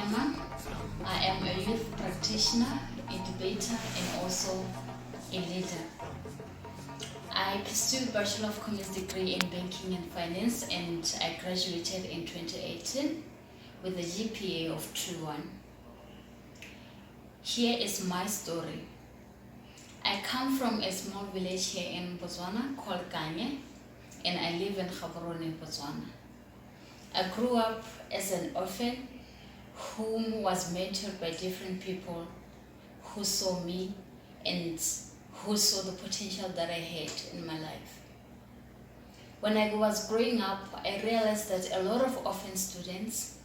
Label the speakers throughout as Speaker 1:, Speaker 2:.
Speaker 1: Pinaemang. I am a youth practitioner, a debater, and also a leader. I pursued Bachelor of Commerce degree in Banking and Finance, and I graduated in 2018 with a GPA of 2.1. Here is my story. I come from a small village here in Botswana called Kanye, and I live in Gaborone, Botswana. I grew up as an orphan whom was mentored by different people who saw me and who saw the potential that I had in my life. When I was growing up, I realized that a lot of orphan students,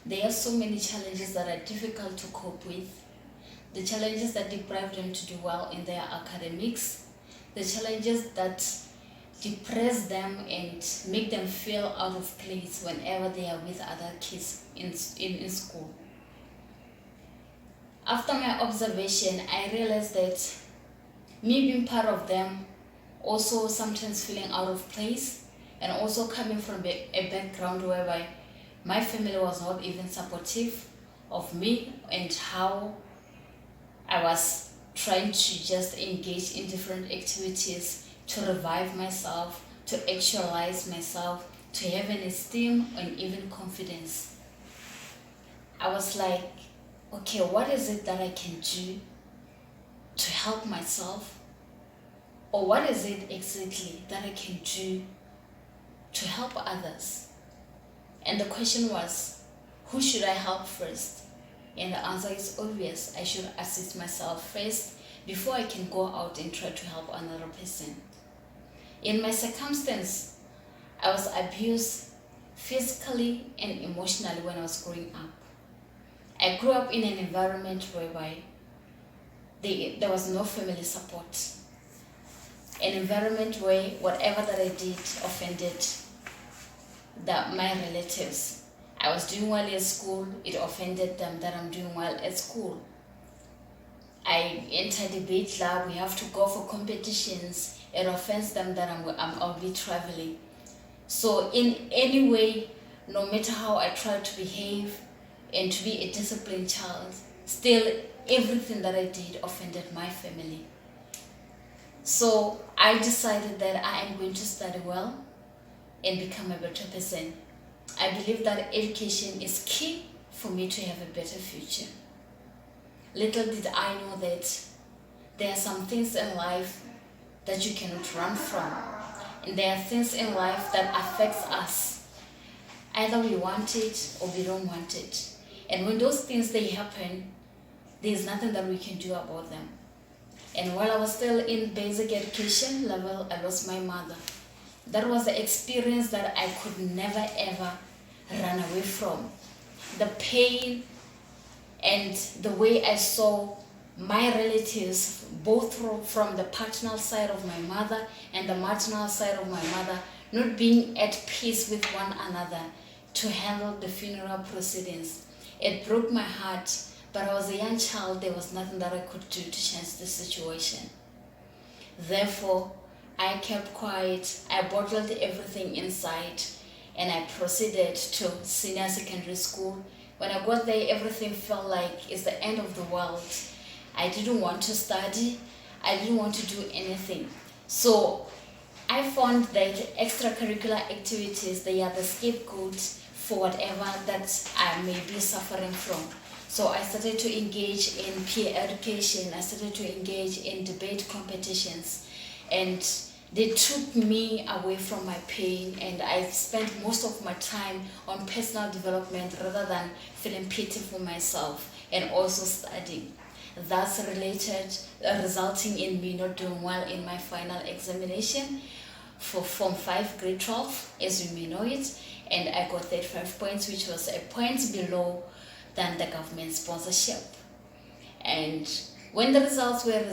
Speaker 1: there are so many challenges that are difficult to cope with, the challenges that deprive them to do well in their academics, the challenges that depress them and make them feel out of place whenever they are with other kids in school. After my observation, I realized that me being part of them, also sometimes feeling out of place, and also coming from a background whereby my family was not even supportive of me and how I was trying to just engage in different activities to revive myself, to actualize myself, to have an esteem and even confidence. I was like, okay, what is it that I can do to help myself? Or what is it exactly that I can do to help others? And the question was, who should I help first? And the answer is obvious. I should assist myself first before I can go out and try to help another person. In my circumstance, I was abused physically and emotionally when I was growing up. I grew up in an environment whereby there was no family support. An environment where whatever that I did offended my relatives. I was doing well at school, it offended them that I'm doing well at school. I entered debate club, we have to go for competitions, it offends them that I'll be traveling. So in any way, no matter how I try to behave and to be a disciplined child, still everything that I did offended my family. So I decided that I am going to study well and become a better person. I believe that education is key for me to have a better future. Little did I know that there are some things in life that you cannot run from. And there are things in life that affects us. Either we want it or we don't want it. And when those things they happen, there's nothing that we can do about them. And while I was still in basic education level, I lost my mother. That was the experience that I could never ever run away from. The pain and the way I saw my relatives, both from the paternal side of my mother and the maternal side of my mother, not being at peace with one another to handle the funeral proceedings. It broke my heart, but I was a young child, there was nothing that I could do to change the situation. Therefore, I kept quiet, I bottled everything inside, and I proceeded to senior secondary school. When I got there, everything felt like it's the end of the world. I didn't want to study, I didn't want to do anything. So I found that extracurricular activities, they are the scapegoat for whatever that I may be suffering from. So I started to engage in peer education, I started to engage in debate competitions, and they took me away from my pain, and I spent most of my time on personal development rather than feeling pity for myself and also studying. Thus resulting in me not doing well in my final examination for Form 5 grade 12, as you may know it, and I got 35 points, which was a point below than the government sponsorship. And when the results were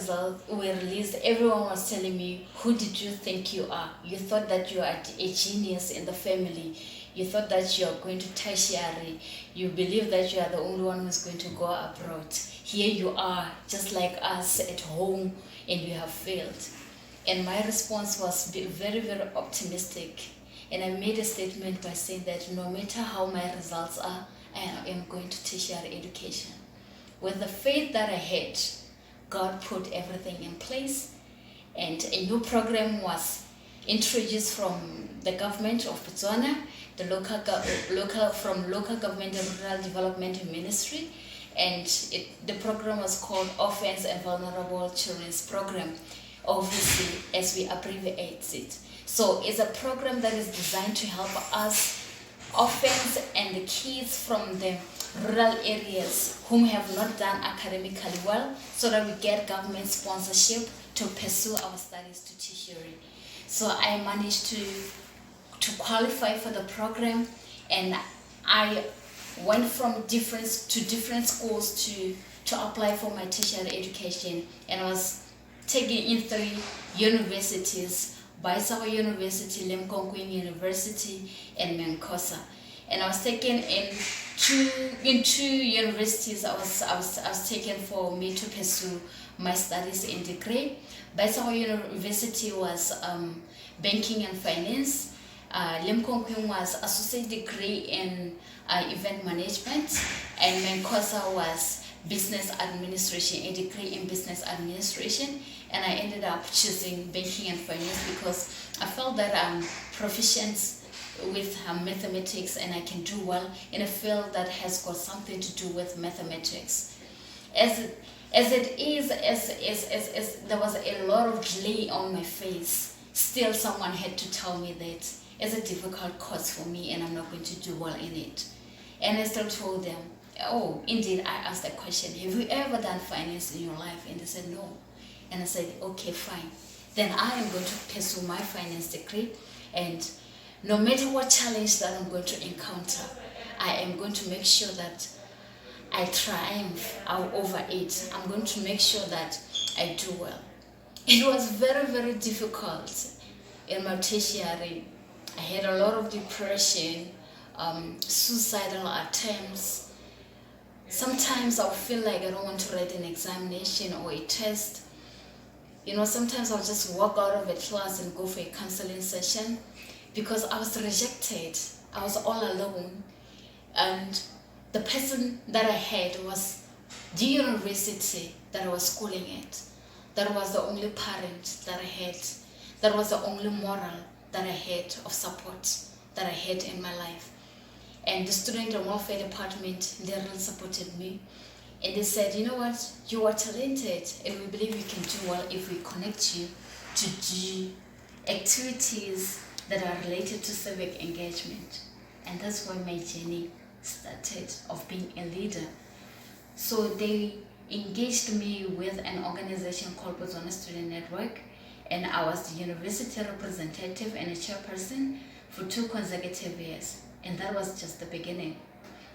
Speaker 1: released, everyone was telling me, who did you think you are? You thought that you are a genius in the family. You thought that you are going to tertiary. You believe that you are the only one who's going to go abroad. Here you are, just like us at home, and you have failed. And my response was very, very optimistic. And I made a statement by saying that no matter how my results are, I am going to tertiary education. With the faith that I had, God put everything in place, and a new program was introduced from the government of Botswana, the local government and rural development ministry, and the program was called Orphans and Vulnerable Children's Program, OVC as we abbreviate it. So it's a program that is designed to help us orphans and the kids from the rural areas whom have not done academically well, so that we get government sponsorship to pursue our studies to tertiary. So I managed to qualify for the program, and I went from different schools to apply for my tertiary education, and I was taken in 3 universities: Baisawa University, Limpopo University, and Mankosa. And I was taken in two universities. I was taken for me to pursue my studies in degree. Baisawa University was banking and finance. Limpopo was associate degree in event management, and Mankosa was business administration, a degree in business administration. And I ended up choosing banking and finance because I felt that I'm proficient with mathematics and I can do well in a field that has got something to do with mathematics. As there was a lot of delay on my face, still someone had to tell me that it's a difficult course for me and I'm not going to do well in it. And I still told them, oh, indeed, I asked that question, have you ever done finance in your life? And they said no. And I said, okay, fine. Then I am going to pursue my finance degree, and no matter what challenge that I'm going to encounter, I am going to make sure that I triumph over it. I'm going to make sure that I do well. It was very, very difficult in my tertiary. I had a lot of depression, suicidal attempts. Sometimes I'll feel like I don't want to write an examination or a test. Sometimes I'll just walk out of a class and go for a counseling session because I was rejected. I was all alone. And the person that I had was the university that I was schooling at. That was the only parent that I had. That was the only moral that I had of support that I had in my life. And the student and welfare department, they really supported me. And they said, you know what, you are talented and we believe you can do well if we connect you to do activities that are related to civic engagement. And that's where my journey started of being a leader. So they engaged me with an organization called Botswana Student Network, and I was the university representative and a chairperson for 2 consecutive years. And that was just the beginning.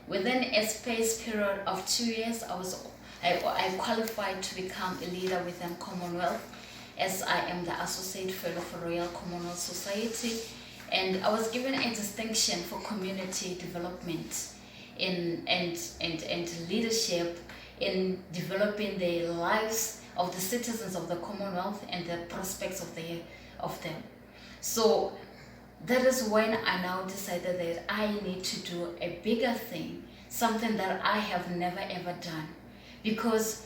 Speaker 1: Within a space period of 2 years, I qualified to become a leader within Commonwealth, as I am the Associate Fellow for Royal Commonwealth Society, and I was given a distinction for community development and leadership in developing the lives of the citizens of the Commonwealth and the prospects of them. So that is when I now decided that I need to do a bigger thing, something that I have never ever done. Because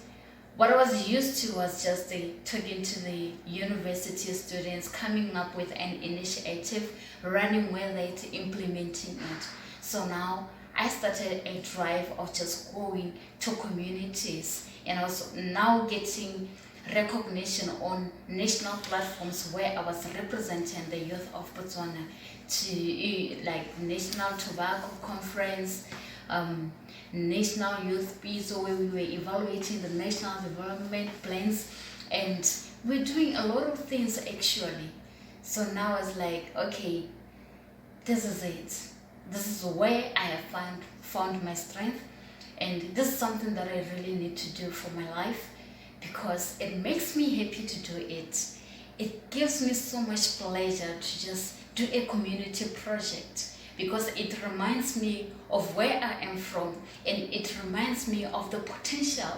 Speaker 1: what I was used to was just talking to the university students, coming up with an initiative, running with it, implementing it. So now I started a drive of just going to communities, and I was now getting recognition on national platforms where I was representing the youth of Botswana to like National Tobacco Conference, National Youth Peace, where we were evaluating the national development plans, and we're doing a lot of things actually. So now it's like, okay, this is it. This is where I have found my strength, and this is something that I really need to do for my life, because it makes me happy to do it. It gives me so much pleasure to just do a community project, because it reminds me of where I am from, and it reminds me of the potential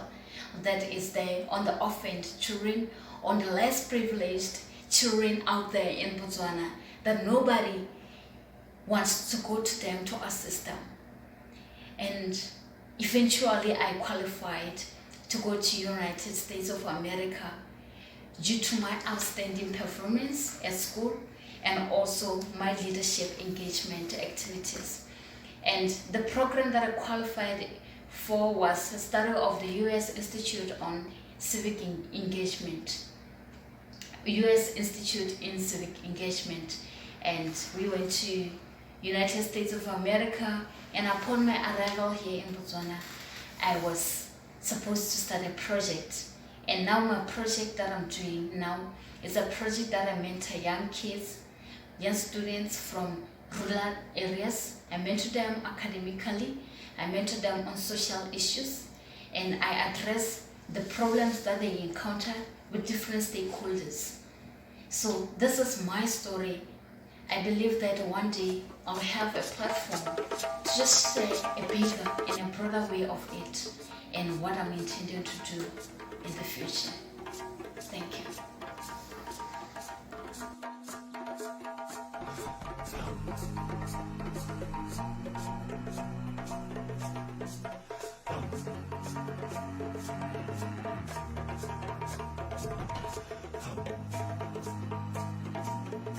Speaker 1: that is there on the orphaned children, on the less privileged children out there in Botswana, that nobody wants to go to them to assist them. And eventually I qualified to go to United States of America due to my outstanding performance at school and also my leadership engagement activities. And the program that I qualified for was a study of the U.S. Institute on Civic Engagement. U.S. Institute in Civic Engagement. And we went to United States of America, and upon my arrival here in Botswana, I was supposed to start a project. And now my project that I'm doing now is a project that I mentor young kids, young students from rural areas. I mentor them academically, I mentor them on social issues, and I address the problems that they encounter with different stakeholders. So this is my story. I believe that one day I'll have a platform to just share a bigger and a broader way of it and what I'm intending to do in the future.